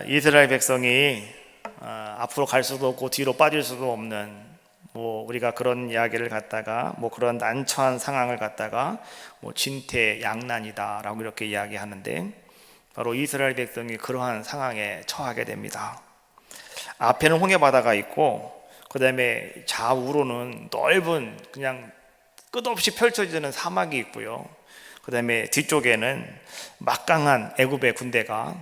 이스라엘 백성이 앞으로 갈 수도 없고 뒤로 빠질 수도 없는 우리가 그런 이야기를 갖다가 그런 난처한 상황을 갖다가 진퇴양난이다라고 이렇게 이야기하는데, 바로 이스라엘 백성이 그러한 상황에 처하게 됩니다. 앞에는 홍해 바다가 있고, 그 다음에 좌우로는 넓은 그냥 끝없이 펼쳐지는 사막이 있고요. 그 다음에 뒤쪽에는 막강한 애굽의 군대가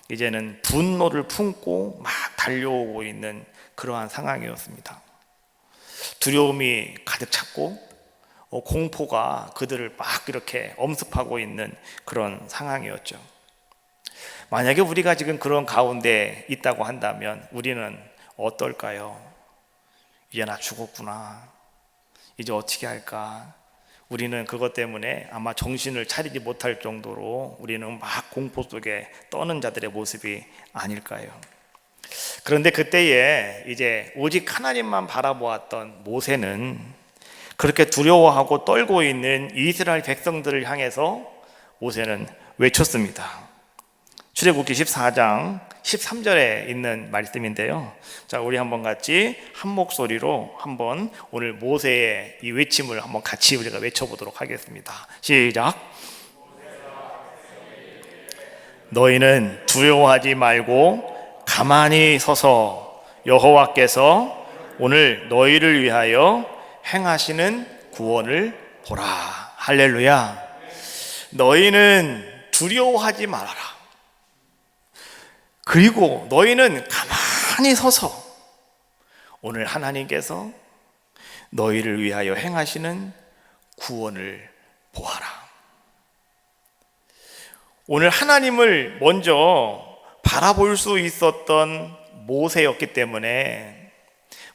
이제는 분노를 품고 막 달려오고 있는 그러한 상황이었습니다. 두려움이 가득 찼고 공포가 그들을 막 이렇게 엄습하고 있는 그런 상황이었죠. 만약에 우리가 지금 그런 가운데 있다고 한다면 우리는 어떨까요? 이제 나 죽었구나, 이제 어떻게 할까? 우리는 그것 때문에 아마 정신을 차리지 못할 정도로 우리는 막 공포 속에 떠는 자들의 모습이 아닐까요? 그런데 그때에 이제 오직 하나님만 바라보았던 모세는 그렇게 두려워하고 떨고 있는 이스라엘 백성들을 향해서 모세는 외쳤습니다. 출애굽기 14장 13절에 있는 말씀인데요. 자, 우리 한번 같이 한 목소리로 한번 오늘 모세의 이 외침을 한번 같이 우리가 외쳐보도록 하겠습니다. 시작. 너희는 두려워하지 말고 가만히 서서 여호와께서 오늘 너희를 위하여 행하시는 구원을 보라. 할렐루야. 너희는 두려워하지 말아라. 그리고 너희는 가만히 서서 오늘 하나님께서 너희를 위하여 행하시는 구원을 보아라. 오늘 하나님을 먼저 바라볼 수 있었던 모세였기 때문에,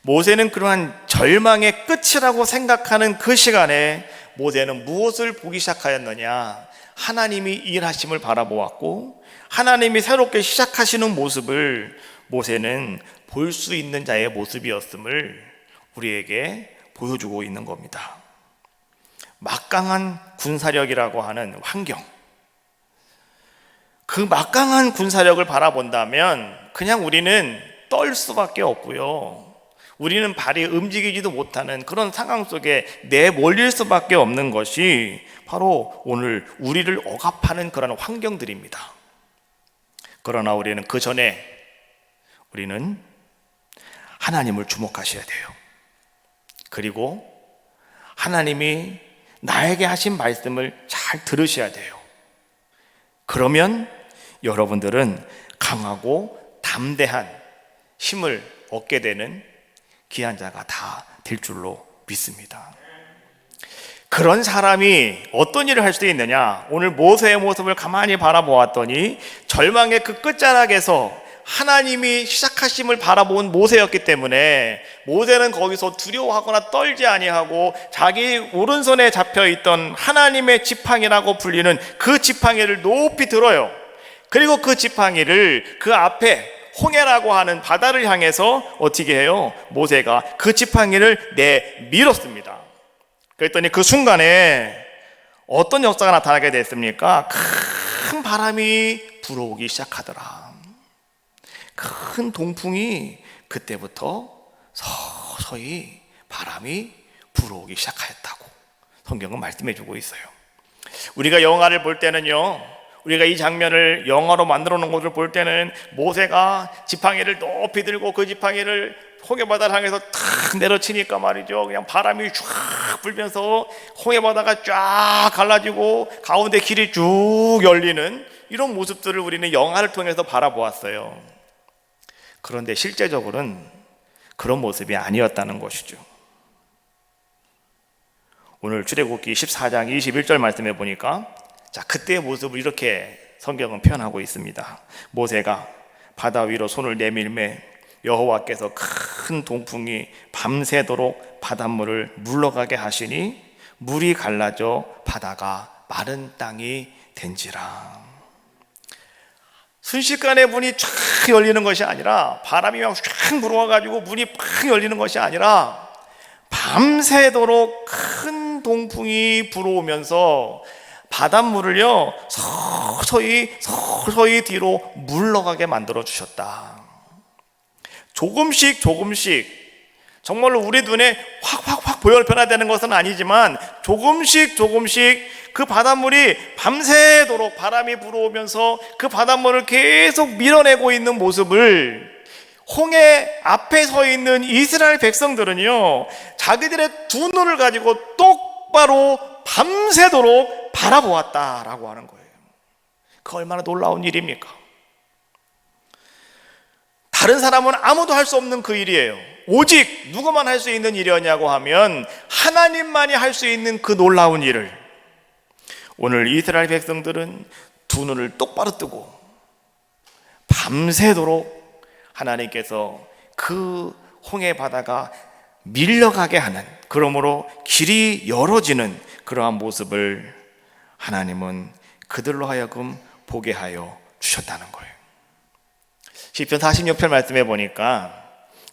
모세는 그러한 절망의 끝이라고 생각하는 그 시간에 모세는 무엇을 보기 시작하였느냐? 하나님이 일하심을 바라보았고 하나님이 새롭게 시작하시는 모습을 모세는 볼 수 있는 자의 모습이었음을 우리에게 보여주고 있는 겁니다. 막강한 군사력이라고 하는 환경, 그 막강한 군사력을 바라본다면 그냥 우리는 떨 수밖에 없고요, 우리는 발이 움직이지도 못하는 그런 상황 속에 내몰릴 수밖에 없는 것이 바로 오늘 우리를 억압하는 그런 환경들입니다. 그러나 우리는 그 전에 우리는 하나님을 주목하셔야 돼요. 그리고 하나님이 나에게 하신 말씀을 잘 들으셔야 돼요. 그러면 여러분들은 강하고 담대한 힘을 얻게 되는 귀한 자가 다 될 줄로 믿습니다. 그런 사람이 어떤 일을 할 수 있느냐? 오늘 모세의 모습을 가만히 바라보았더니 절망의 그 끝자락에서 하나님이 시작하심을 바라본 모세였기 때문에 모세는 거기서 두려워하거나 떨지 아니하고 자기 오른손에 잡혀있던 하나님의 지팡이라고 불리는 그 지팡이를 높이 들어요. 그리고 그 지팡이를 그 앞에 홍해라고 하는 바다를 향해서 어떻게 해요? 모세가 그 지팡이를 내밀었습니다. 그랬더니 그 순간에 어떤 역사가 나타나게 됐습니까? 큰 바람이 불어오기 시작하더라. 큰 동풍이 그때부터 서서히 바람이 불어오기 시작하였다고 성경은 말씀해 주고 있어요. 우리가 영화를 볼 때는요, 우리가 이 장면을 영화로 만들어 놓은 것을 볼 때는 모세가 지팡이를 높이 들고 그 지팡이를 홍해바다를 향해서 탁 내려치니까 말이죠, 그냥 바람이 쫙 불면서 홍해바다가 쫙 갈라지고 가운데 길이 쭉 열리는 이런 모습들을 우리는 영화를 통해서 바라보았어요. 그런데 실제적으로는 그런 모습이 아니었다는 것이죠. 오늘 출애굽기 14장 21절 말씀해 보니까 그때의 모습을 이렇게 성경은 표현하고 있습니다. 모세가 바다 위로 손을 내밀매 여호와께서 큰 동풍이 밤새도록 바닷물을 물러가게 하시니 물이 갈라져 바다가 마른 땅이 된지라. 순식간에 문이 쫙 열리는 것이 아니라, 바람이 막 쫙 불어와가지고 문이 팍 열리는 것이 아니라 밤새도록 큰 동풍이 불어오면서 바닷물을요 서서히 뒤로 물러가게 만들어 주셨다. 조금씩 정말로 우리 눈에 확 보여 변화되는 것은 아니지만 조금씩 그 바닷물이 밤새도록 바람이 불어오면서 그 바닷물을 계속 밀어내고 있는 모습을 홍해 앞에 서 있는 이스라엘 백성들은요 자기들의 두 눈을 가지고 똑바로 밤새도록 바라보았다라고 하는 거예요. 그 얼마나 놀라운 일입니까? 다른 사람은 아무도 할 수 없는 그 일이에요. 오직 누구만 할 수 있는 일이었냐고 하면 하나님만이 할 수 있는 그 놀라운 일을 오늘 이스라엘 백성들은 두 눈을 똑바로 뜨고 밤새도록 하나님께서 그 홍해 바다가 밀려가게 하는, 그러므로 길이 열어지는 그러한 모습을 하나님은 그들로 하여금 보게 하여 주셨다는 거예요. 시편 46편 말씀해 보니까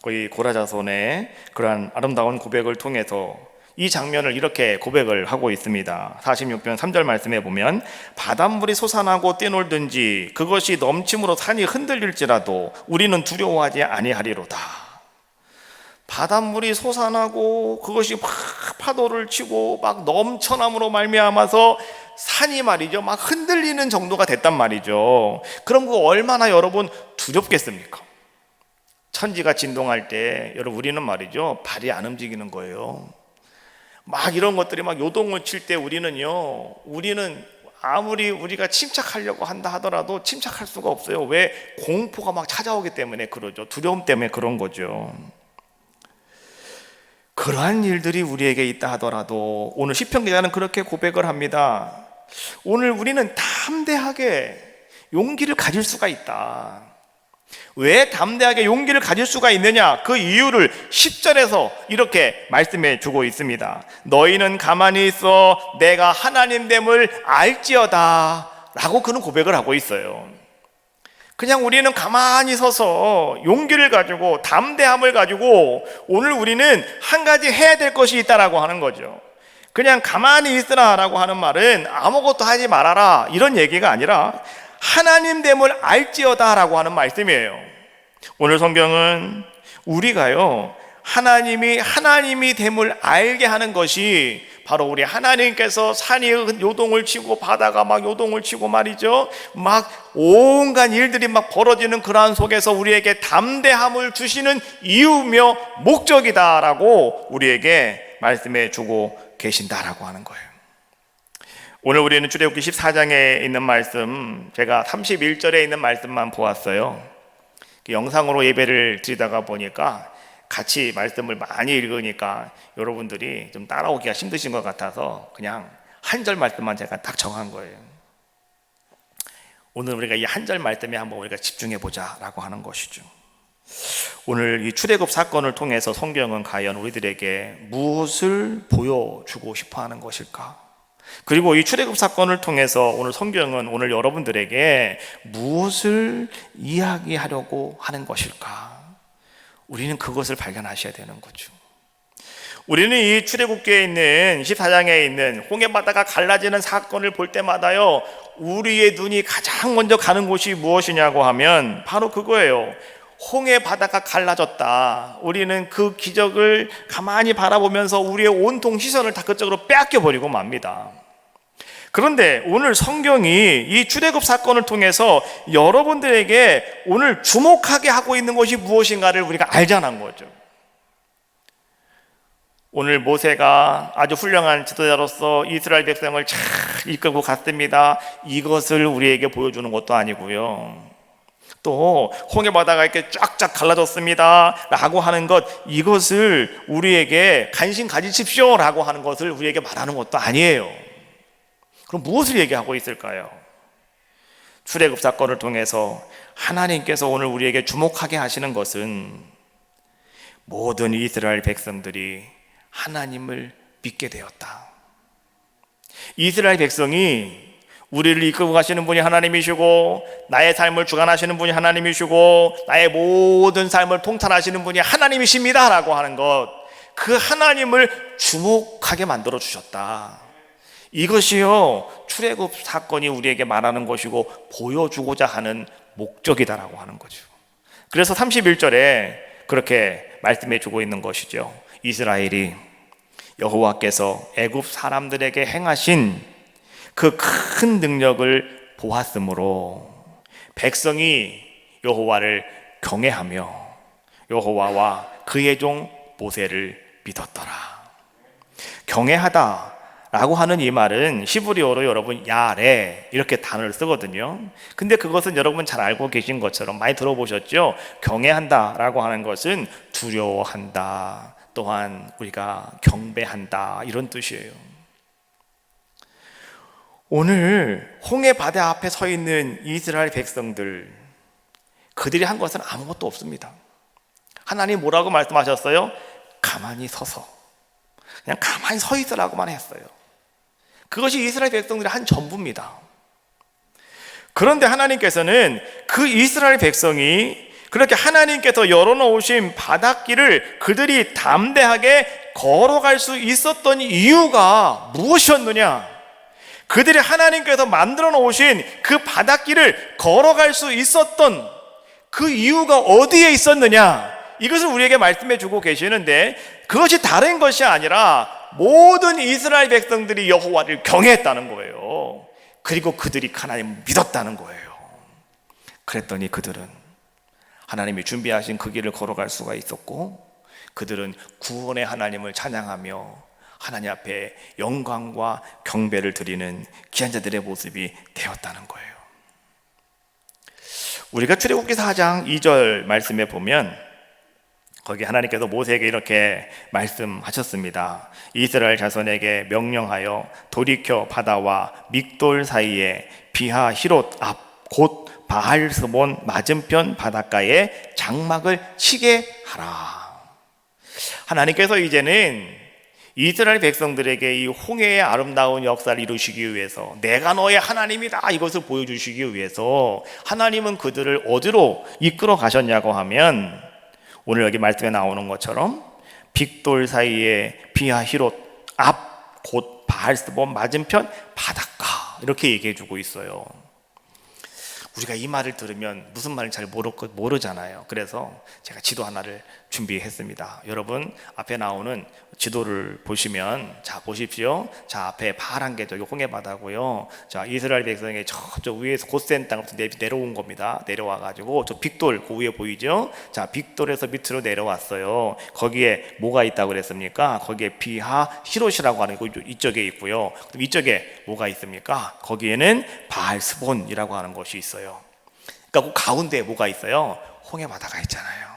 거의 고라자손의 그러한 아름다운 고백을 통해서 이 장면을 이렇게 고백을 하고 있습니다. 46편 3절 말씀해 보면 바닷물이 솟아나고 뛰놀든지 그것이 넘침으로 산이 흔들릴지라도 우리는 두려워하지 아니하리로다. 바닷물이 솟아나고 그것이 막 파도를 치고 막 넘쳐남으로 말미암아서 산이 말이죠 막 흔들리는 정도가 됐단 말이죠. 그럼 그 얼마나 여러분 두렵겠습니까? 천지가 진동할 때 여러분 우리는 말이죠 발이 안 움직이는 거예요. 막 이런 것들이 막 요동을 칠 때 우리는 아무리 우리가 침착하려고 한다 하더라도 침착할 수가 없어요. 왜? 공포가 막 찾아오기 때문에 그러죠. 두려움 때문에 그런 거죠. 그러한 일들이 우리에게 있다 하더라도 오늘 시편 기자는 그렇게 고백을 합니다. 오늘 우리는 담대하게 용기를 가질 수가 있다. 왜 담대하게 용기를 가질 수가 있느냐? 그 이유를 10절에서 이렇게 말씀해 주고 있습니다. 너희는 가만히 있어 내가 하나님됨을 알지어다 라고 그는 고백을 하고 있어요. 그냥 우리는 가만히 서서 용기를 가지고 담대함을 가지고 오늘 우리는 한 가지 해야 될 것이 있다라고 하는 거죠. 그냥 가만히 있으라 라고 하는 말은 아무것도 하지 말아라 이런 얘기가 아니라 하나님됨을 알지어다 라고 하는 말씀이에요. 오늘 성경은 우리가요 하나님이 됨을 알게 하는 것이 바로 우리 하나님께서 산이 요동을 치고 바다가 막 요동을 치고 말이죠 막 온갖 일들이 막 벌어지는 그러한 속에서 우리에게 담대함을 주시는 이유며 목적이다라고 우리에게 말씀해 주고 계신다라고 하는 거예요. 오늘 우리는 출애굽기 14장에 있는 말씀, 제가 31절에 있는 말씀만 보았어요. 영상으로 예배를 드리다가 보니까 같이 말씀을 많이 읽으니까 여러분들이 좀 따라오기가 힘드신 것 같아서 그냥 한 절 말씀만 제가 딱 정한 거예요. 오늘 우리가 이 한 절 말씀에 한번 우리가 집중해 보자라고 하는 것이죠. 오늘 이 출애굽 사건을 통해서 성경은 과연 우리들에게 무엇을 보여주고 싶어 하는 것일까? 그리고 이 출애굽 사건을 통해서 오늘 성경은 오늘 여러분들에게 무엇을 이야기하려고 하는 것일까? 우리는 그것을 발견하셔야 되는 거죠. 우리는 이 출애굽기에 있는 14장에 있는 홍해 바다가 갈라지는 사건을 볼 때마다요 우리의 눈이 가장 먼저 가는 곳이 무엇이냐고 하면 바로 그거예요. 홍해 바다가 갈라졌다. 우리는 그 기적을 가만히 바라보면서 우리의 온통 시선을 다 그쪽으로 빼앗겨 버리고 맙니다. 그런데 오늘 성경이 이 출애굽 사건을 통해서 여러분들에게 오늘 주목하게 하고 있는 것이 무엇인가를 우리가 알자는 거죠. 오늘 모세가 아주 훌륭한 지도자로서 이스라엘 백성을 잘 이끌고 갔습니다. 이것을 우리에게 보여주는 것도 아니고요. 또 홍해 바다가 이렇게 쫙쫙 갈라졌습니다 라고 하는 것, 이것을 우리에게 관심 가지십시오 라고 하는 것을 우리에게 말하는 것도 아니에요. 그럼 무엇을 얘기하고 있을까요? 출애굽 사건을 통해서 하나님께서 오늘 우리에게 주목하게 하시는 것은 모든 이스라엘 백성들이 하나님을 믿게 되었다. 이스라엘 백성이 우리를 이끌고 가시는 분이 하나님이시고 나의 삶을 주관하시는 분이 하나님이시고 나의 모든 삶을 통찰하시는 분이 하나님이십니다 라고 하는 것, 그 하나님을 주목하게 만들어 주셨다. 이것이요 출애굽 사건이 우리에게 말하는 것이고 보여주고자 하는 목적이다라고 하는 거죠. 그래서 31절에 그렇게 말씀해 주고 있는 것이죠. 이스라엘이 여호와께서 애굽 사람들에게 행하신 그 큰 능력을 보았으므로 백성이 여호와를 경외하며 여호와와 그의 종 모세를 믿었더라. 경외하다라고 하는 이 말은 히브리어로 여러분 야레 이렇게 단어를 쓰거든요. 근데 그것은 여러분 잘 알고 계신 것처럼 많이 들어보셨죠? 경외한다라고 하는 것은 두려워한다, 또한 우리가 경배한다 이런 뜻이에요. 오늘 홍해 바다 앞에 서 있는 이스라엘 백성들, 그들이 한 것은 아무것도 없습니다. 하나님 뭐라고 말씀하셨어요? 가만히 서서, 그냥 가만히 서 있으라고만 했어요. 그것이 이스라엘 백성들의 한 전부입니다. 그런데 하나님께서는 그 이스라엘 백성이 그렇게 하나님께서 열어놓으신 바닷길을 그들이 담대하게 걸어갈 수 있었던 이유가 무엇이었느냐? 그들이 하나님께서 만들어 놓으신 그 바닷길을 걸어갈 수 있었던 그 이유가 어디에 있었느냐? 이것을 우리에게 말씀해 주고 계시는데, 그것이 다른 것이 아니라 모든 이스라엘 백성들이 여호와를 경외했다는 거예요. 그리고 그들이 하나님을 믿었다는 거예요. 그랬더니 그들은 하나님이 준비하신 그 길을 걸어갈 수가 있었고, 그들은 구원의 하나님을 찬양하며 하나님 앞에 영광과 경배를 드리는 귀한 자들의 모습이 되었다는 거예요. 우리가 출애굽기서 4장 2절 말씀에 보면 거기 하나님께서 모세에게 이렇게 말씀하셨습니다. 이스라엘 자손에게 명령하여 돌이켜 바다와 믹돌 사이에 비하 히롯 앞 곧 바알스본 맞은편 바닷가에 장막을 치게 하라. 하나님께서 이제는 이스라엘 백성들에게 이 홍해의 아름다운 역사를 이루시기 위해서 내가 너의 하나님이다 이것을 보여주시기 위해서 하나님은 그들을 어디로 이끌어 가셨냐고 하면, 오늘 여기 말씀에 나오는 것처럼 빅돌 사이에 비하 히롯 앞 곧 바알스본 맞은편 바닷가 이렇게 얘기해 주고 있어요. 우리가 이 말을 들으면 무슨 말인지 잘 모르잖아요. 그래서 제가 지도 하나를 준비했습니다. 여러분 앞에 나오는 지도를 보시면, 자 보십시오. 자 앞에 파란 게 저기 홍해바다고요. 자 이스라엘 백성이 저쪽 위에서 고센 땅부터 내려온 겁니다. 내려와 가지고 저 빅돌 그 위에 보이죠? 자 빅돌에서 밑으로 내려왔어요. 거기에 뭐가 있다고 그랬습니까? 거기에 비하 히롯이라고 하는 거 이쪽에 있고요. 그럼 이쪽에 뭐가 있습니까? 거기에는 바알스본이라고 하는 것이 있어요. 그러니까 그 가운데에 뭐가 있어요? 홍해바다가 있잖아요.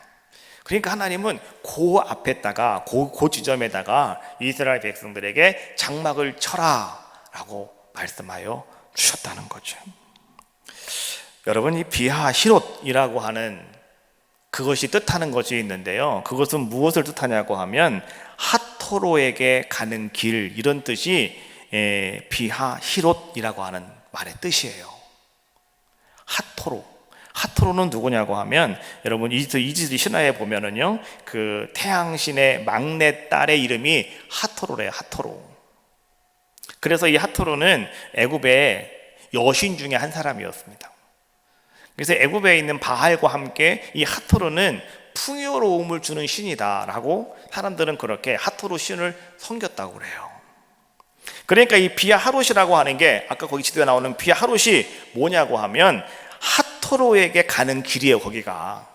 그러니까 하나님은 그 앞에다가 그 지점에다가 이스라엘 백성들에게 장막을 쳐라 라고 말씀하여 주셨다는 거죠. 여러분 이 비하 히롯이라고 하는 그것이 뜻하는 것이 있는데요, 그것은 무엇을 뜻하냐고 하면 하토로에게 가는 길 이런 뜻이 비하 히롯이라고 하는 말의 뜻이에요. 하토로는 누구냐고 하면, 여러분 이집트 신화에 보면은요 그 태양신의 막내 딸의 이름이 하토로래요. 하토로. 그래서 이 하토로는 애굽의 여신 중에 한 사람이었습니다. 그래서 애굽에 있는 바알과 함께 이 하토로는 풍요로움을 주는 신이다라고 사람들은 그렇게 하토로 신을 섬겼다고 그래요. 그러니까 이 비하 하롯이라고 하는 게 아까 거기 지도에 나오는 비하 하롯이 뭐냐고 하면 하토로에게 가는 길이에요. 거기가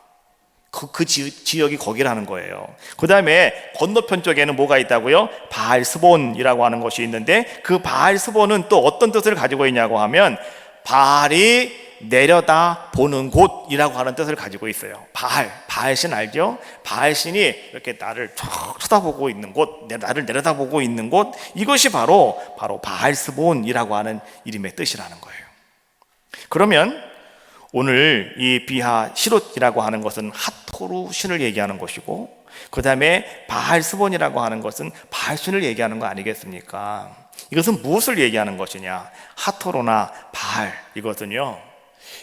그 지역이 거기라는 거예요. 그 다음에 건너편 쪽에는 뭐가 있다고요? 바알스본이라고 하는 것이 있는데, 그 바알스본은 또 어떤 뜻을 가지고 있냐고 하면 바알이 내려다 보는 곳이라고 하는 뜻을 가지고 있어요. 바알신 알죠? 바알신이 이렇게 나를 쭉 쳐다보고 있는 곳, 나를 내려다보고 있는 곳, 이것이 바로 바알스본이라고 하는 이름의 뜻이라는 거예요. 그러면 오늘 이 비하 히롯이라고 하는 것은 하토루 신을 얘기하는 것이고, 그 다음에 바알스본이라고 하는 것은 바알신을 얘기하는 거 아니겠습니까? 이것은 무엇을 얘기하는 것이냐? 하토로나 바알, 이것은요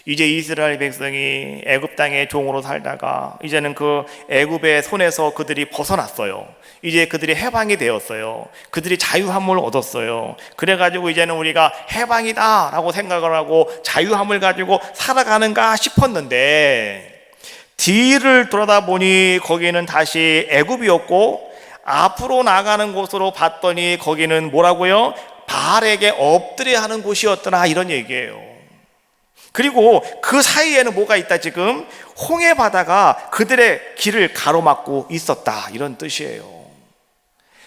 이제 이스라엘 백성이 애굽 땅의 종으로 살다가 이제는 그 애굽의 손에서 그들이 벗어났어요. 이제 그들이 해방이 되었어요. 그들이 자유함을 얻었어요. 그래가지고 이제는 우리가 해방이다 라고 생각을 하고 자유함을 가지고 살아가는가 싶었는데, 뒤를 돌아다보니 거기는 다시 애굽이었고, 앞으로 나가는 곳으로 봤더니 거기는 뭐라고요? 바알에게 엎드려 하는 곳이었더라, 이런 얘기예요. 그리고 그 사이에는 뭐가 있다? 지금 홍해 바다가 그들의 길을 가로막고 있었다, 이런 뜻이에요.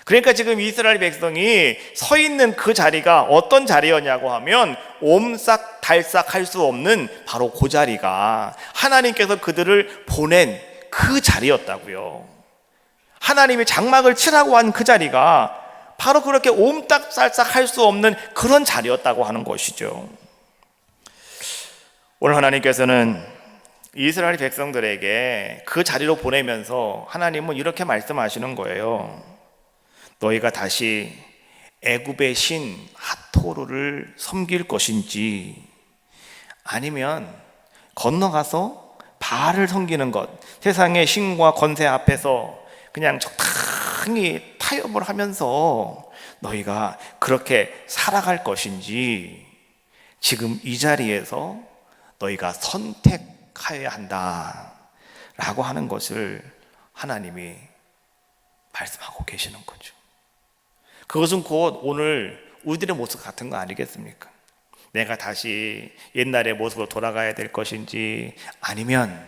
그러니까 지금 이스라엘 백성이 서 있는 그 자리가 어떤 자리였냐고 하면 옴싹달싹 할 수 없는 바로 그 자리가 하나님께서 그들을 보낸 그 자리였다고요. 하나님이 장막을 치라고 한 그 자리가 바로 그렇게 옴딱살싹 할 수 없는 그런 자리였다고 하는 것이죠. 오늘 하나님께서는 이스라엘 백성들에게 그 자리로 보내면서 하나님은 이렇게 말씀하시는 거예요. 너희가 다시 애굽의 신 하토르를 섬길 것인지, 아니면 건너가서 바알을 섬기는 것, 세상의 신과 권세 앞에서 그냥 적당히 타협을 하면서 너희가 그렇게 살아갈 것인지, 지금 이 자리에서 너희가 선택하여야 한다 라고 하는 것을 하나님이 말씀하고 계시는 거죠. 그것은 곧 오늘 우리들의 모습 같은 거 아니겠습니까? 내가 다시 옛날의 모습으로 돌아가야 될 것인지, 아니면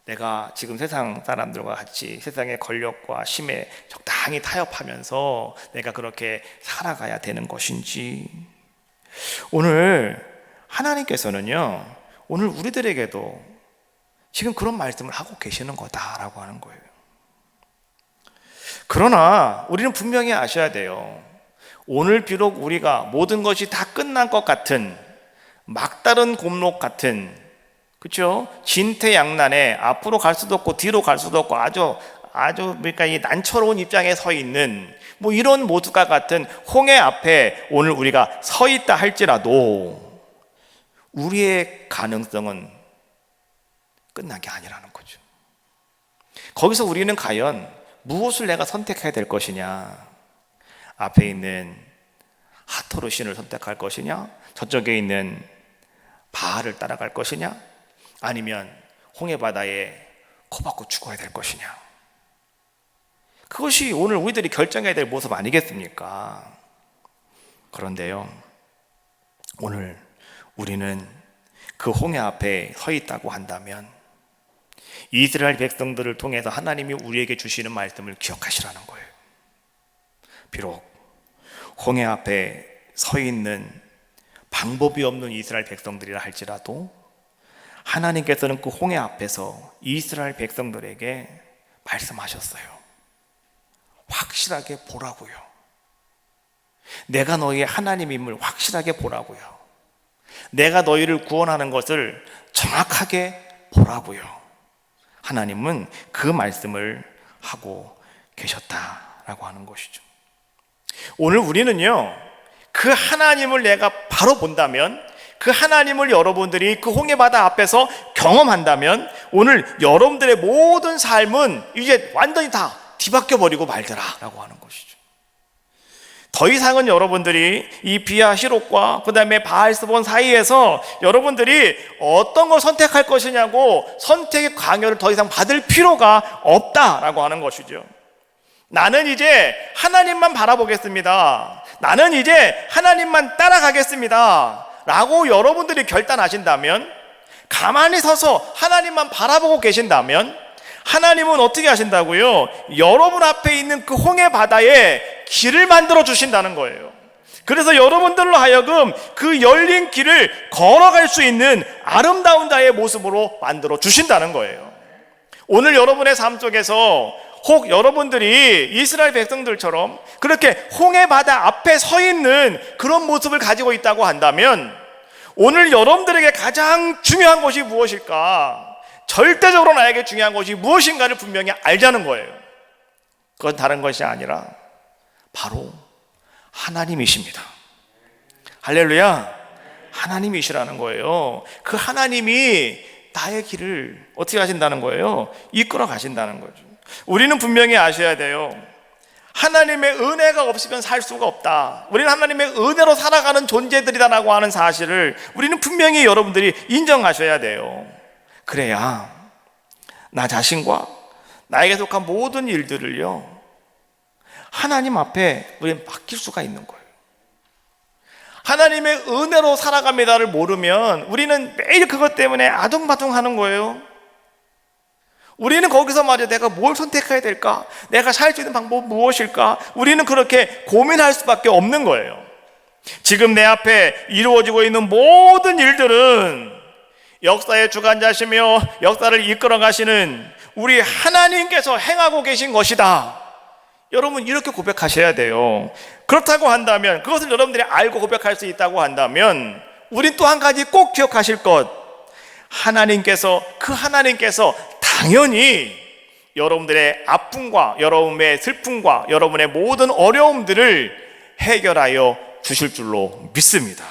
내가 지금 세상 사람들과 같이 세상의 권력과 힘에 적당히 타협하면서 내가 그렇게 살아가야 되는 것인지. 오늘 하나님께서는요, 오늘 우리들에게도 지금 그런 말씀을 하고 계시는 거다라고 하는 거예요. 그러나 우리는 분명히 아셔야 돼요. 오늘 비록 우리가 모든 것이 다 끝난 것 같은, 막다른 곰록 같은, 그렇죠? 진퇴양난에 앞으로 갈 수도 없고 뒤로 갈 수도 없고 아주 그러니까 이 난처로운 입장에 서 있는 뭐 이런 모습과 같은 홍해 앞에 오늘 우리가 서 있다 할지라도 우리의 가능성은 끝난 게 아니라는 거죠. 거기서 우리는 과연 무엇을 내가 선택해야 될 것이냐? 앞에 있는 하토르 신을 선택할 것이냐? 저쪽에 있는 바알을 따라갈 것이냐? 아니면 홍해 바다에 코박고 죽어야 될 것이냐? 그것이 오늘 우리들이 결정해야 될 모습 아니겠습니까? 그런데요, 오늘 우리는 그 홍해 앞에 서 있다고 한다면 이스라엘 백성들을 통해서 하나님이 우리에게 주시는 말씀을 기억하시라는 거예요. 비록 홍해 앞에 서 있는 방법이 없는 이스라엘 백성들이라 할지라도 하나님께서는 그 홍해 앞에서 이스라엘 백성들에게 말씀하셨어요. 확실하게 보라고요. 내가 너희의 하나님임을 확실하게 보라고요. 내가 너희를 구원하는 것을 정확하게 보라고요. 하나님은 그 말씀을 하고 계셨다라고 하는 것이죠. 오늘 우리는요, 그 하나님을 내가 바로 본다면, 그 하나님을 여러분들이 그 홍해바다 앞에서 경험한다면 오늘 여러분들의 모든 삶은 이제 완전히 다 뒤바뀌어 버리고 말더라 라고 하는 것이죠. 더 이상은 여러분들이 이 비아 히롯과 그 다음에 바알스본 사이에서 여러분들이 어떤 걸 선택할 것이냐고 선택의 강요를 더 이상 받을 필요가 없다라고 하는 것이죠. 나는 이제 하나님만 바라보겠습니다. 나는 이제 하나님만 따라가겠습니다 라고 여러분들이 결단하신다면, 가만히 서서 하나님만 바라보고 계신다면 하나님은 어떻게 하신다고요? 여러분 앞에 있는 그 홍해 바다에 길을 만들어 주신다는 거예요. 그래서 여러분들로 하여금 그 열린 길을 걸어갈 수 있는 아름다운 자의 모습으로 만들어 주신다는 거예요. 오늘 여러분의 삶 속에서 혹 여러분들이 이스라엘 백성들처럼 그렇게 홍해 바다 앞에 서 있는 그런 모습을 가지고 있다고 한다면 오늘 여러분들에게 가장 중요한 것이 무엇일까? 절대적으로 나에게 중요한 것이 무엇인가를 분명히 알자는 거예요. 그건 다른 것이 아니라 바로 하나님이십니다. 할렐루야. 하나님이시라는 거예요. 그 하나님이 나의 길을 어떻게 하신다는 거예요? 이끌어 가신다는 거죠. 우리는 분명히 아셔야 돼요. 하나님의 은혜가 없으면 살 수가 없다. 우리는 하나님의 은혜로 살아가는 존재들이다라고 하는 사실을 우리는 분명히 여러분들이 인정하셔야 돼요. 그래야 나 자신과 나에게 속한 모든 일들을요, 하나님 앞에 우리는 맡길 수가 있는 거예요. 하나님의 은혜로 살아갑니다를 모르면 우리는 매일 그것 때문에 아둥바둥하는 거예요. 우리는 거기서 말이야, 내가 뭘 선택해야 될까? 내가 살 수 있는 방법은 무엇일까? 우리는 그렇게 고민할 수밖에 없는 거예요. 지금 내 앞에 이루어지고 있는 모든 일들은 역사의 주관자시며 역사를 이끌어 가시는 우리 하나님께서 행하고 계신 것이다. 여러분, 이렇게 고백하셔야 돼요. 그렇다고 한다면, 그것을 여러분들이 알고 고백할 수 있다고 한다면, 우린 또 한 가지 꼭 기억하실 것, 하나님께서 당연히 여러분들의 아픔과 여러분의 슬픔과 여러분의 모든 어려움들을 해결하여 주실 줄로 믿습니다.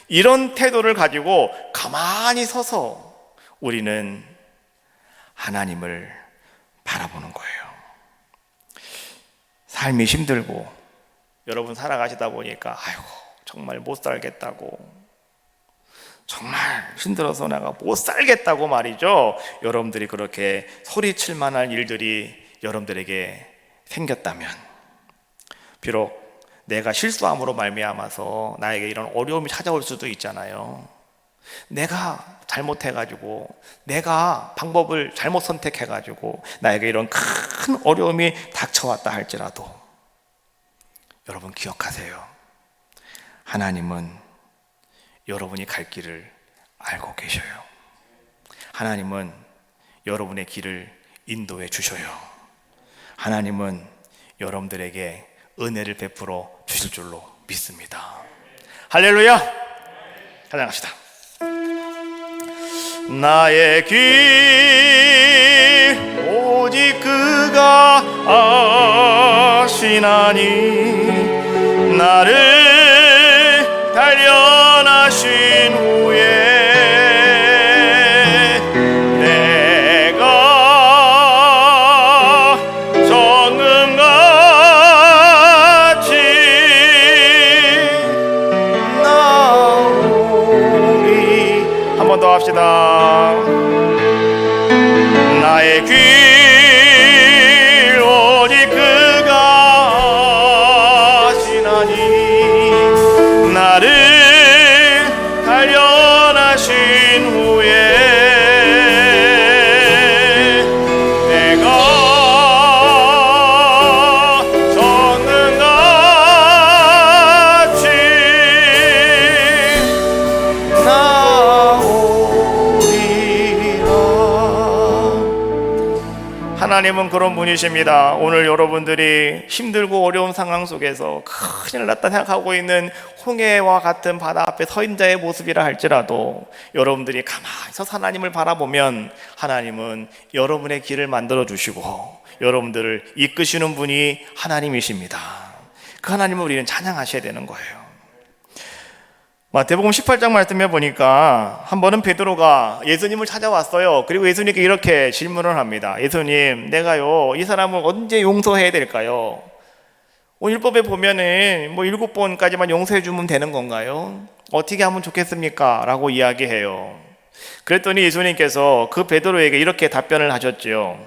이런 태도를 가지고 가만히 서서 우리는 하나님을 바라보는 거예요. 삶이 힘들고 여러분 살아가시다 보니까 아이고 정말 못 살겠다고, 정말 힘들어서 내가 못 살겠다고 말이죠, 여러분들이 그렇게 소리칠 만한 일들이 여러분들에게 생겼다면, 비록 내가 실수함으로 말미암아서 나에게 이런 어려움이 찾아올 수도 있잖아요. 내가 잘못해가지고, 내가 방법을 잘못 선택해가지고 나에게 이런 큰 어려움이 닥쳐왔다 할지라도 여러분 기억하세요. 하나님은 여러분이 갈 길을 알고 계셔요. 하나님은 여러분의 길을 인도해 주셔요. 하나님은 여러분들에게 은혜를 베풀어 주실 줄로 믿습니다. 할렐루야! 찬양합시다. 나의 길 오직 그가 아시나니, 나를 단련하신 후에 내가 정금같이 나오리. 한 번 더 합시다. 나의 길 오직 그가 아시나니, 나를 단련하신 후에 내가 정금같이 나오리라. 하나님은 그런 분이십니다. 오늘 여러분들이 힘들고 어려운 상황 속에서 큰일 났다 생각하고 있는 홍해와 같은 바다 앞에 서 있는 자의 모습이라 할지라도 여러분들이 가만히 서서 하나님을 바라보면 하나님은 여러분의 길을 만들어 주시고 여러분들을 이끄시는 분이 하나님이십니다. 그 하나님을 우리는 찬양하셔야 되는 거예요. 마태복음 18장 말씀해 보니까 한 번은 베드로가 예수님을 찾아왔어요. 그리고 예수님께 이렇게 질문을 합니다. 예수님, 내가요 이 사람을 언제 용서해야 될까요? 율법에 보면은 7번까지만 용서해 주면 되는 건가요? 어떻게 하면 좋겠습니까? 라고 이야기해요. 그랬더니 예수님께서 그 베드로에게 이렇게 답변을 하셨지요.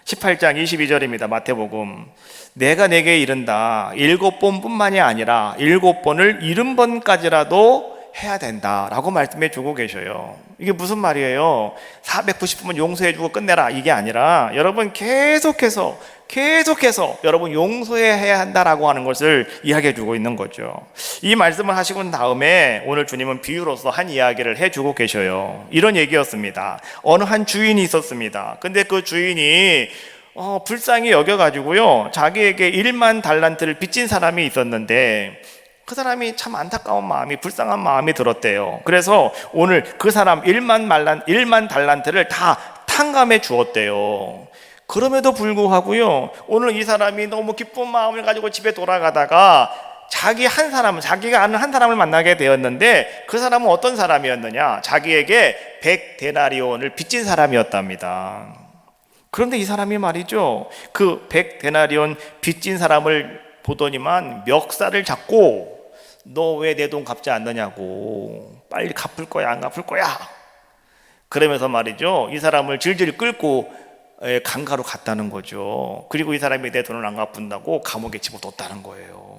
18장 22절입니다. 마태복음. 내가 내게 이른다 7번뿐만이 아니라 7번을 70번까지라도 해야 된다 라고 말씀해 주고 계셔요. 이게 무슨 말이에요? 490번 용서해 주고 끝내라 이게 아니라 여러분 계속해서 여러분 용서해야 한다라고 하는 것을 이야기해 주고 있는 거죠. 이 말씀을 하시고 난 다음에 오늘 주님은 비유로서 한 이야기를 해주고 계셔요. 이런 얘기였습니다. 어느 한 주인이 있었습니다. 근데 그 주인이 불쌍히 여겨가지고요 자기에게 1만 달란트를 빚진 사람이 있었는데 그 사람이 참 안타까운 마음이, 불쌍한 마음이 들었대요. 그래서 오늘 그 사람 1만 달란트를 다 탕감해 주었대요. 그럼에도 불구하고요 오늘 이 사람이 너무 기쁜 마음을 가지고 집에 돌아가다가 자기가 아는 한 사람을 만나게 되었는데 그 사람은 어떤 사람이었느냐? 자기에게 100데나리온을 빚진 사람이었답니다. 그런데 이 사람이 말이죠, 그 100데나리온 빚진 사람을 보더니만 멱살을 잡고 너 왜 내 돈 갚지 않느냐고, 빨리 갚을 거야 안 갚을 거야, 그러면서 말이죠, 이 사람을 질질 끌고 강가로 갔다는 거죠. 그리고 이 사람이 내 돈을 안 갚는다고 감옥에 집어넣었다는 거예요.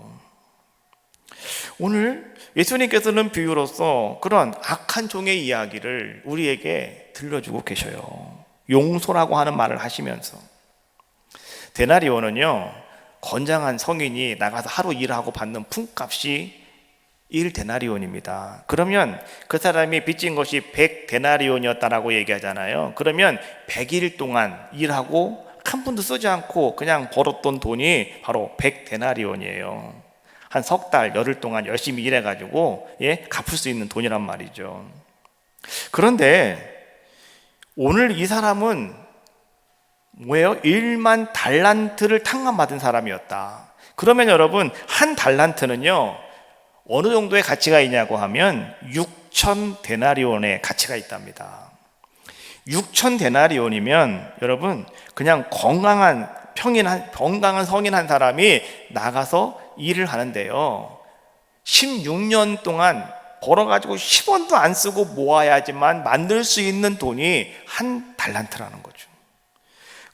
오늘 예수님께서는 비유로서 그런 악한 종의 이야기를 우리에게 들려주고 계셔요. 용서라고 하는 말을 하시면서, 데나리온은요, 건장한 성인이 나가서 하루 일하고 받는 품값이 1데나리온입니다. 그러면 그 사람이 빚진 것이 100데나리온이었다라고 얘기하잖아요. 그러면 100일 동안 일하고 한 푼도 쓰지 않고 그냥 벌었던 돈이 바로 100데나리온이에요. 한 석 달, 열흘 동안 열심히 일해가지고 갚을 수 있는 돈이란 말이죠. 그런데 오늘 이 사람은 뭐예요? 1만 달란트를 탕감받은 사람이었다. 그러면 여러분, 한 달란트는요 어느 정도의 가치가 있냐고 하면 6,000데나리온의 가치가 있답니다. 6,000데나리온이면 여러분, 그냥 건강한 성인 한 사람이 나가서 일을 하는데요, 16년 동안 벌어가지고 10원도 안 쓰고 모아야지만 만들 수 있는 돈이 한 달란트라는 거죠.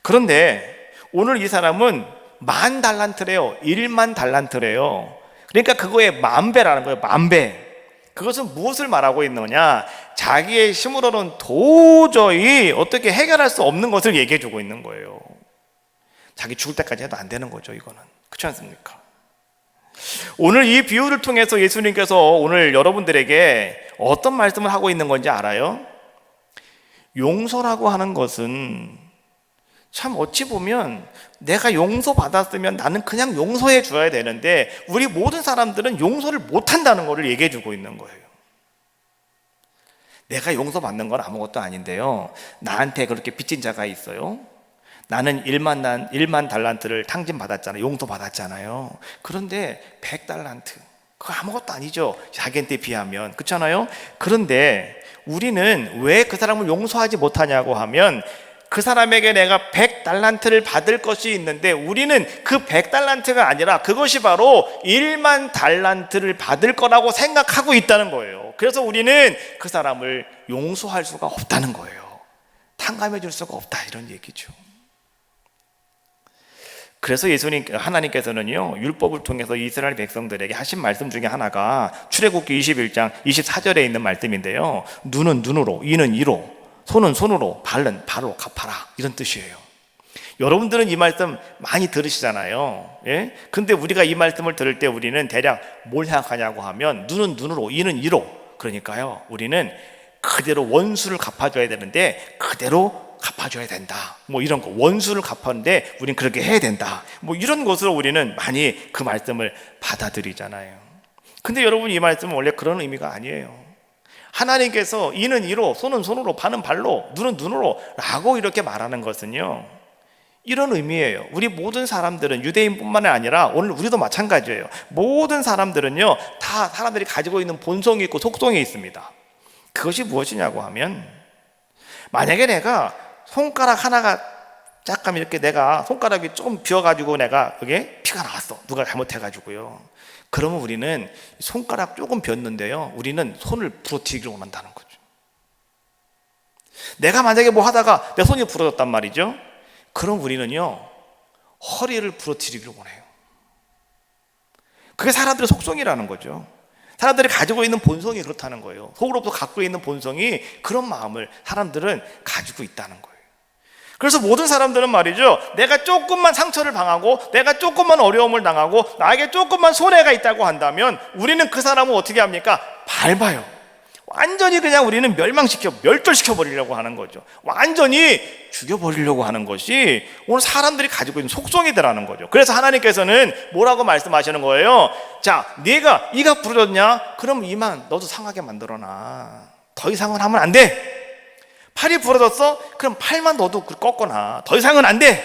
그런데 오늘 이 사람은 10,000달란트래요. 1만 달란트래요. 그러니까 그거의 10,000배라는 거예요. 10,000배. 그것은 무엇을 말하고 있느냐? 자기의 힘으로는 도저히 어떻게 해결할 수 없는 것을 얘기해 주고 있는 거예요. 자기 죽을 때까지 해도 안 되는 거죠, 이거는. 그렇지 않습니까? 오늘 이 비유를 통해서 예수님께서 오늘 여러분들에게 어떤 말씀을 하고 있는 건지 알아요? 용서라고 하는 것은 참 어찌 보면 내가 용서받았으면 나는 그냥 용서해 줘야 되는데 우리 모든 사람들은 용서를 못한다는 것을 얘기해 주고 있는 거예요. 내가 용서받는 건 아무것도 아닌데요, 나한테 그렇게 빚진 자가 있어요. 나는 1만 달란트를 탕진받았잖아요. 용서받았잖아요. 그런데 100달란트, 그거 아무것도 아니죠, 자기한테 비하면. 그렇잖아요? 그런데 우리는 왜 그 사람을 용서하지 못하냐고 하면, 그 사람에게 내가 100달란트를 받을 것이 있는데 우리는 그 100달란트가 아니라 그것이 바로 1만 달란트를 받을 거라고 생각하고 있다는 거예요. 그래서 우리는 그 사람을 용서할 수가 없다는 거예요. 탕감해 줄 수가 없다, 이런 얘기죠. 그래서 하나님께서는요, 율법을 통해서 이스라엘 백성들에게 하신 말씀 중에 하나가 출애굽기 21장 24절에 있는 말씀인데요, 눈은 눈으로, 이는 이로, 손은 손으로, 발은 발로 갚아라, 이런 뜻이에요. 여러분들은 이 말씀 많이 들으시잖아요. 예? 근데 우리가 이 말씀을 들을 때 우리는 대략 뭘 생각하냐고 하면, 눈은 눈으로, 이는 이로, 그러니까요, 우리는 그대로 원수를 갚아줘야 되는데 그대로 갚아줘야 된다, 뭐 이런 거. 원수를 갚았는데 우린 그렇게 해야 된다, 뭐 이런 것으로 우리는 많이 그 말씀을 받아들이잖아요. 근데 여러분, 이 말씀은 원래 그런 의미가 아니에요. 하나님께서 이는 이로, 손은 손으로, 발은 발로, 눈은 눈으로 라고 이렇게 말하는 것은요, 이런 의미예요. 우리 모든 사람들은, 유대인뿐만 아니라 오늘 우리도 마찬가지예요. 모든 사람들은요, 다 사람들이 가지고 있는 본성이 있고 속성이 있습니다. 그것이 무엇이냐고 하면, 만약에 내가 손가락 하나가 잠깐 이렇게, 내가 손가락이 조금 비어가지고 내가 여기에 피가 나왔어, 누가 잘못해가지고요. 그러면 우리는 손가락 조금 비었는데요, 우리는 손을 부러뜨리기를 원한다는 거죠. 내가 만약에 뭐 하다가 내 손이 부러졌단 말이죠. 그럼 우리는요, 허리를 부러뜨리기를 원해요. 그게 사람들의 속성이라는 거죠. 사람들이 가지고 있는 본성이 그렇다는 거예요. 속으로부터 갖고 있는 본성이, 그런 마음을 사람들은 가지고 있다는 거예요. 그래서 모든 사람들은 말이죠, 내가 조금만 상처를 당하고 내가 조금만 어려움을 당하고 나에게 조금만 손해가 있다고 한다면 우리는 그 사람을 어떻게 합니까? 밟아요. 완전히 그냥 우리는 멸절시켜 버리려고 하는 거죠. 완전히 죽여버리려고 하는 것이 오늘 사람들이 가지고 있는 속성이더라는 거죠. 그래서 하나님께서는 뭐라고 말씀하시는 거예요? 자, 이가 부러졌냐? 그럼 이만 너도 상하게 만들어놔. 더 이상은 하면 안 돼. 팔이 부러졌어? 그럼 팔만 너도 꺾어놔. 더 이상은 안 돼.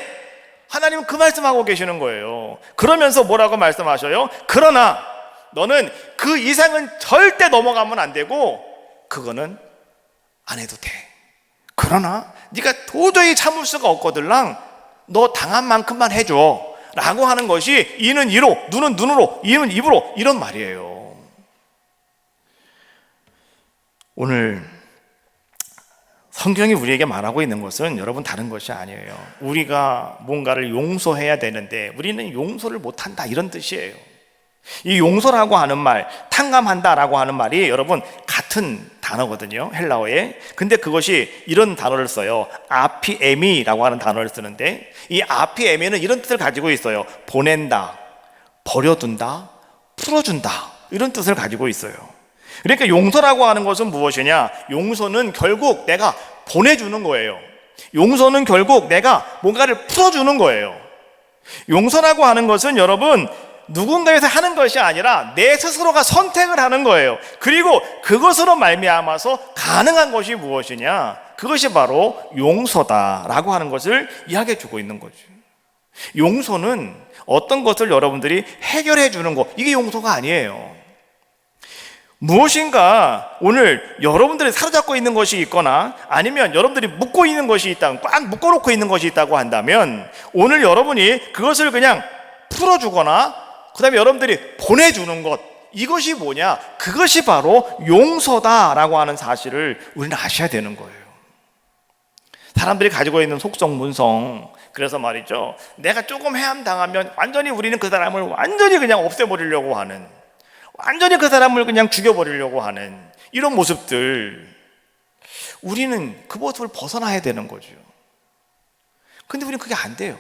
하나님은 그 말씀하고 계시는 거예요. 그러면서 뭐라고 말씀하셔요? 그러나 너는 그 이상은 절대 넘어가면 안 되고 그거는 안 해도 돼. 그러나 네가 도저히 참을 수가 없거들랑 너 당한 만큼만 해줘 라고 하는 것이 이는 이로, 눈은 눈으로, 이는 입으로, 이런 말이에요. 오늘 성경이 우리에게 말하고 있는 것은 여러분 다른 것이 아니에요. 우리가 뭔가를 용서해야 되는데 우리는 용서를 못한다, 이런 뜻이에요. 이 용서라고 하는 말, 탕감한다라고 하는 말이 여러분 같은 단어거든요, 헬라어에. 근데 그것이 이런 단어를 써요. 아피에미라고 하는 단어를 쓰는데, 이 아피에미는 이런 뜻을 가지고 있어요. 보낸다, 버려둔다, 풀어준다, 이런 뜻을 가지고 있어요. 그러니까 용서라고 하는 것은 무엇이냐? 용서는 결국 내가 보내주는 거예요. 용서는 결국 내가 뭔가를 풀어주는 거예요. 용서라고 하는 것은 여러분 누군가에서 하는 것이 아니라 내 스스로가 선택을 하는 거예요. 그리고 그것으로 말미암아서 가능한 것이 무엇이냐? 그것이 바로 용서다라고 하는 것을 이야기해 주고 있는 거죠. 용서는 어떤 것을 여러분들이 해결해 주는 것, 이게 용서가 아니에요. 무엇인가 오늘 여러분들이 사로잡고 있는 것이 있거나 아니면 여러분들이 묶고 있는 것이 있다, 꽉 묶어놓고 있는 것이 있다고 한다면 오늘 여러분이 그것을 그냥 풀어주거나 그 다음에 여러분들이 보내주는 것, 이것이 뭐냐? 그것이 바로 용서다라고 하는 사실을 우리는 아셔야 되는 거예요. 사람들이 가지고 있는 속성, 문성, 그래서 말이죠, 내가 조금 해함당하면 완전히 우리는 그 사람을 완전히 그냥 없애버리려고 하는, 완전히 그 사람을 그냥 죽여버리려고 하는 이런 모습들, 우리는 그 모습을 벗어나야 되는 거죠. 근데 우리는 그게 안 돼요.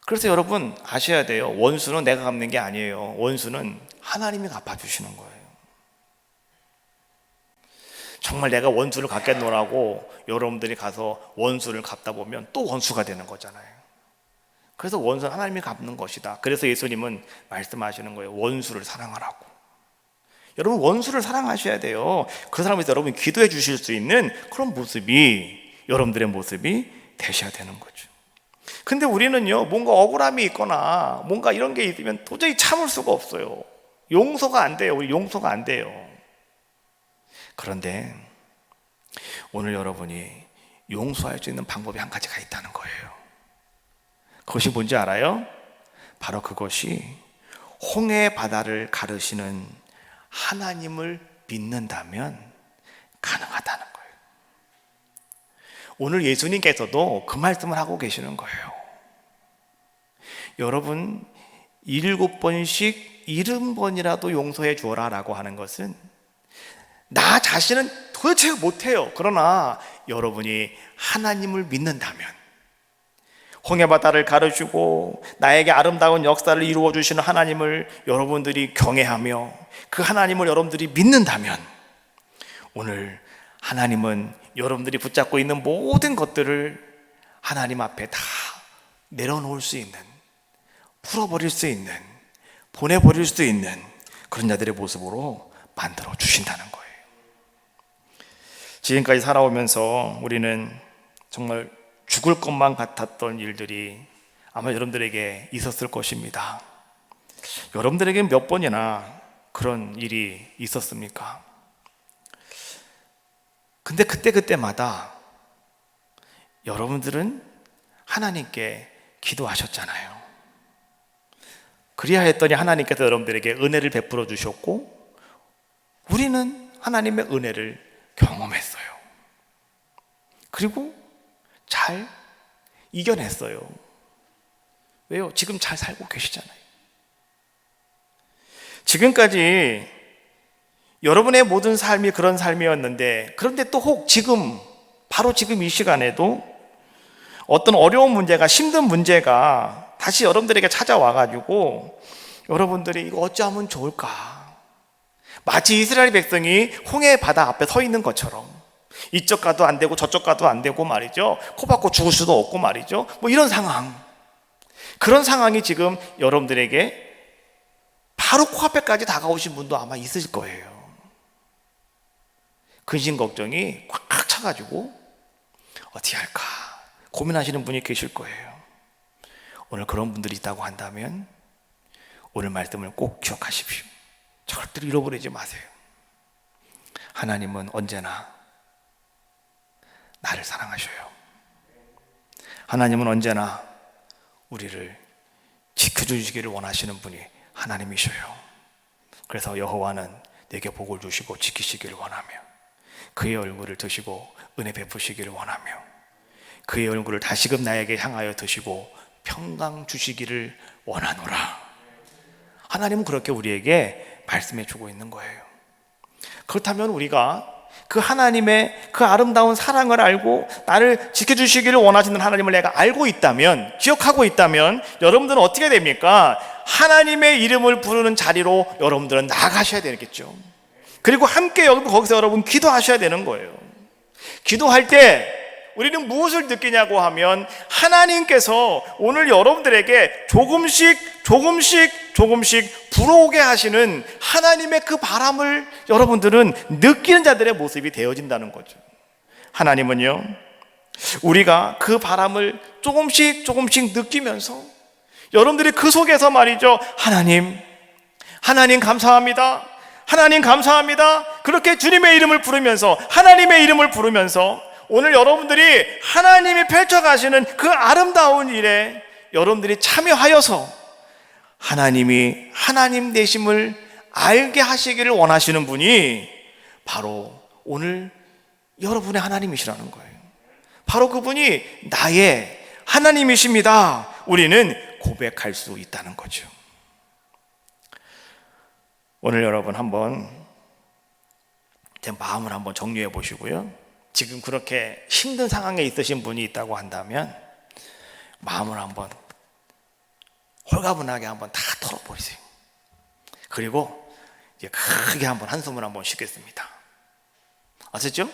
그래서 여러분 아셔야 돼요. 원수는 내가 갚는 게 아니에요. 원수는 하나님이 갚아주시는 거예요. 정말 내가 원수를 갚겠노라고 여러분들이 가서 원수를 갚다 보면 또 원수가 되는 거잖아요. 그래서 원수는 하나님이 갚는 것이다. 그래서 예수님은 말씀하시는 거예요. 원수를 사랑하라고. 여러분 원수를 사랑하셔야 돼요. 그 사람에서 여러분이 기도해 주실 수 있는 그런 모습이 여러분들의 모습이 되셔야 되는 거죠. 근데 우리는요, 뭔가 억울함이 있거나 뭔가 이런 게 있으면 도저히 참을 수가 없어요. 용서가 안 돼요. 우리 용서가 안 돼요. 그런데 오늘 여러분이 용서할 수 있는 방법이 한 가지가 있다는 거예요. 그것이 뭔지 알아요? 바로 그것이 홍해 바다를 가르시는 하나님을 믿는다면 가능하다는 거예요. 오늘 예수님께서도 그 말씀을 하고 계시는 거예요. 여러분 7번씩 70번이라도 용서해 주어라 라고 하는 것은 나 자신은 도대체 못해요. 그러나 여러분이 하나님을 믿는다면, 홍해바다를 가르시고 나에게 아름다운 역사를 이루어 주시는 하나님을 여러분들이 경외하며 그 하나님을 여러분들이 믿는다면, 오늘 하나님은 여러분들이 붙잡고 있는 모든 것들을 하나님 앞에 다 내려놓을 수 있는, 풀어버릴 수 있는, 보내버릴 수 있는 그런 자들의 모습으로 만들어 주신다는 거예요. 지금까지 살아오면서 우리는 정말 죽을 것만 같았던 일들이 아마 여러분들에게 있었을 것입니다. 여러분들에게 몇 번이나 그런 일이 있었습니까? 근데 그때마다 여러분들은 하나님께 기도하셨잖아요. 그리야 했더니 하나님께서 여러분들에게 은혜를 베풀어 주셨고, 우리는 하나님의 은혜를 경험했어요. 그리고 잘 이겨냈어요. 왜요? 지금 잘 살고 계시잖아요. 지금까지 여러분의 모든 삶이 그런 삶이었는데, 그런데 또 혹 지금, 바로 지금 이 시간에도 어떤 어려운 문제가, 힘든 문제가 다시 여러분들에게 찾아와가지고 여러분들이 이거 어찌하면 좋을까? 마치 이스라엘 백성이 홍해 바다 앞에 서 있는 것처럼 이쪽 가도 안 되고 저쪽 가도 안 되고 말이죠. 코박고 죽을 수도 없고 말이죠. 뭐 이런 상황, 그런 상황이 지금 여러분들에게 바로 코앞에까지 다가오신 분도 아마 있으실 거예요. 근심 걱정이 꽉 차가지고 어떻게 할까 고민하시는 분이 계실 거예요. 오늘 그런 분들이 있다고 한다면 오늘 말씀을 꼭 기억하십시오. 절대로 잃어버리지 마세요. 하나님은 언제나 나를 사랑하셔요. 하나님은 언제나 우리를 지켜주시기를 원하시는 분이 하나님이셔요. 그래서 여호와는 내게 복을 주시고 지키시기를 원하며 그의 얼굴을 드시고 은혜 베푸시기를 원하며 그의 얼굴을 다시금 나에게 향하여 드시고 평강 주시기를 원하노라. 하나님은 그렇게 우리에게 말씀해 주고 있는 거예요. 그렇다면 우리가 그 하나님의 그 아름다운 사랑을 알고 나를 지켜주시기를 원하시는 하나님을 내가 알고 있다면, 기억하고 있다면 여러분들은 어떻게 됩니까? 하나님의 이름을 부르는 자리로 여러분들은 나가셔야 되겠죠. 그리고 함께 거기서 여러분 기도하셔야 되는 거예요. 기도할 때 우리는 무엇을 느끼냐고 하면 하나님께서 오늘 여러분들에게 조금씩 불어오게 하시는 하나님의 그 바람을 여러분들은 느끼는 자들의 모습이 되어진다는 거죠. 하나님은요, 우리가 그 바람을 조금씩 느끼면서 여러분들이 그 속에서 말이죠, 하나님 감사합니다, 하나님 감사합니다, 그렇게 주님의 이름을 부르면서, 하나님의 이름을 부르면서 오늘 여러분들이 하나님이 펼쳐가시는 그 아름다운 일에 여러분들이 참여하여서 하나님이 하나님 되심을 알게 하시기를 원하시는 분이 바로 오늘 여러분의 하나님이시라는 거예요. 바로 그분이 나의 하나님이십니다. 우리는 고백할 수 있다는 거죠. 오늘 여러분 한번 제 마음을 한번 정리해 보시고요. 지금 그렇게 힘든 상황에 있으신 분이 있다고 한다면 마음을 한번 홀가분하게 한번 다 털어버리세요. 그리고 이제 크게 한번 한숨을 한번 쉬겠습니다. 아셨죠?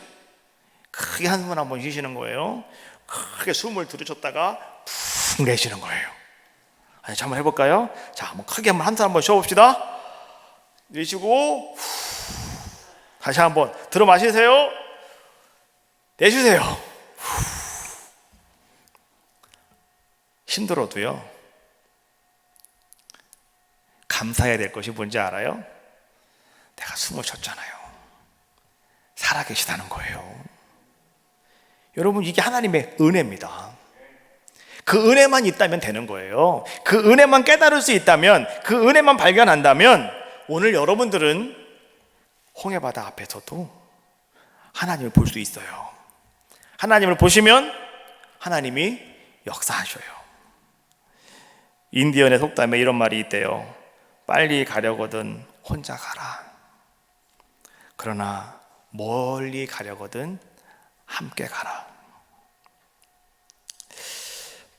크게 한숨을 한번 쉬시는 거예요. 크게 숨을 들이셨다가 푹 내쉬는 거예요. 자, 한번 해볼까요? 자, 한번 크게 한숨 한번 쉬어봅시다. 내쉬고 다시 한번 들어 마시세요. 내쉬세요. 힘들어도요, 감사해야 될 것이 뭔지 알아요? 내가 숨을 쉬었잖아요. 살아계시다는 거예요. 여러분, 이게 하나님의 은혜입니다. 그 은혜만 있다면 되는 거예요. 그 은혜만 깨달을 수 있다면, 그 은혜만 발견한다면 오늘 여러분들은 홍해바다 앞에서도 하나님을 볼 수 있어요. 하나님을 보시면 하나님이 역사하셔요. 인디언의 속담에 이런 말이 있대요. 빨리 가려거든 혼자 가라. 그러나 멀리 가려거든 함께 가라.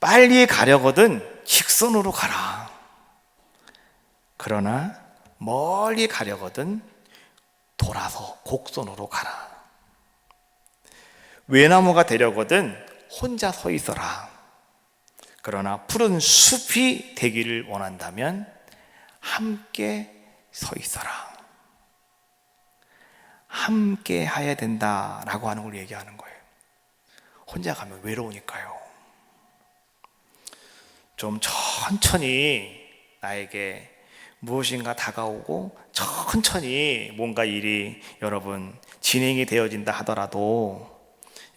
빨리 가려거든 직선으로 가라. 그러나 멀리 가려거든 돌아서 곡선으로 가라. 외나무가 되려거든 혼자 서 있어라. 그러나 푸른 숲이 되기를 원한다면 함께 서 있어라. 함께 해야 된다라고 하는 걸 얘기하는 거예요. 혼자 가면 외로우니까요. 좀 천천히 나에게 무엇인가 다가오고 천천히 뭔가 일이 여러분 진행이 되어진다 하더라도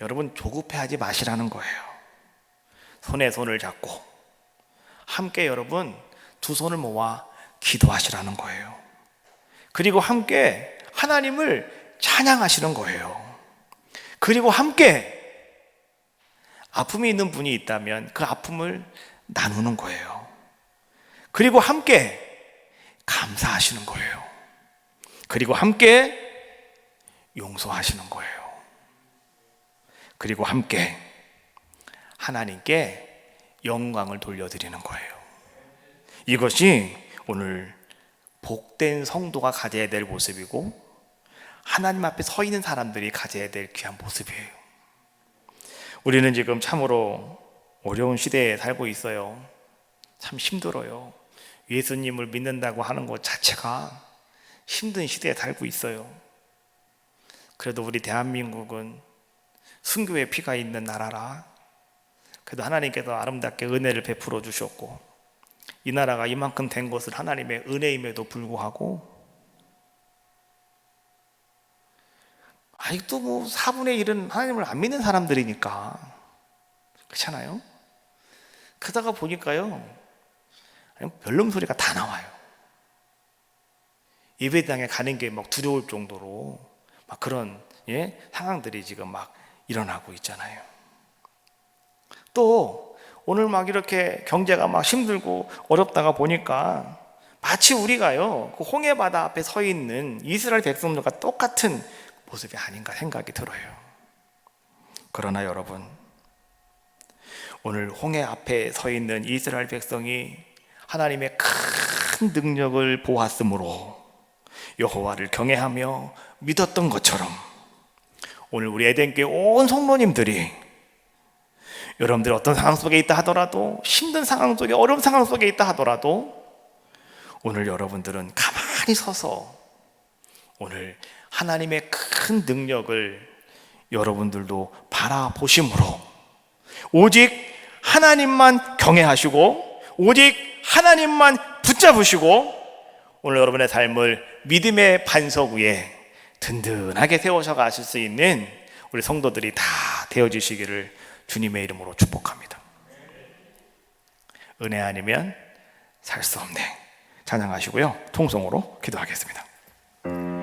여러분 조급해하지 마시라는 거예요. 손에 손을 잡고 함께 여러분 두 손을 모아 기도하시라는 거예요. 그리고 함께 하나님을 찬양하시는 거예요. 그리고 함께 아픔이 있는 분이 있다면 그 아픔을 나누는 거예요. 그리고 함께 감사하시는 거예요. 그리고 함께 용서하시는 거예요. 그리고 함께 하나님께 영광을 돌려드리는 거예요. 이것이 오늘 복된 성도가 가져야 될 모습이고 하나님 앞에 서 있는 사람들이 가져야 될 귀한 모습이에요. 우리는 지금 참으로 어려운 시대에 살고 있어요. 참 힘들어요. 예수님을 믿는다고 하는 것 자체가 힘든 시대에 살고 있어요. 그래도 우리 대한민국은 순교의 피가 있는 나라라 그래도 하나님께서 아름답게 은혜를 베풀어 주셨고 이 나라가 이만큼 된 것은 하나님의 은혜임에도 불구하고 아직도 뭐 4분의 1은 하나님을 안 믿는 사람들이니까 그렇잖아요. 그러다가 보니까요 별놈 소리가 다 나와요. 예배당에 가는 게 막 두려울 정도로 막 그런 상황들이 지금 막 일어나고 있잖아요. 또 오늘 막 이렇게 경제가 막 힘들고 어렵다가 보니까 마치 우리가요 그 홍해 바다 앞에 서 있는 이스라엘 백성들과 똑같은 모습이 아닌가 생각이 들어요. 그러나 여러분, 오늘 홍해 앞에 서 있는 이스라엘 백성이 하나님의 큰 능력을 보았으므로 여호와를 경외하며 믿었던 것처럼 오늘 우리 에덴교회 온 성도님들이 여러분들 어떤 상황 속에 있다 하더라도 힘든 상황 속에 어려운 상황 속에 있다 하더라도 오늘 여러분들은 가만히 서서 오늘 하나님의 큰 능력을 여러분들도 바라보심으로 오직 하나님만 경외하시고 오직 하나님만 붙잡으시고 오늘 여러분의 삶을 믿음의 반석 위에 든든하게 세워서 가실 수 있는 우리 성도들이 다 되어주시기를 주님의 이름으로 축복합니다. 은혜 아니면 살 수 없네. 찬양하시고요 통성으로 기도하겠습니다.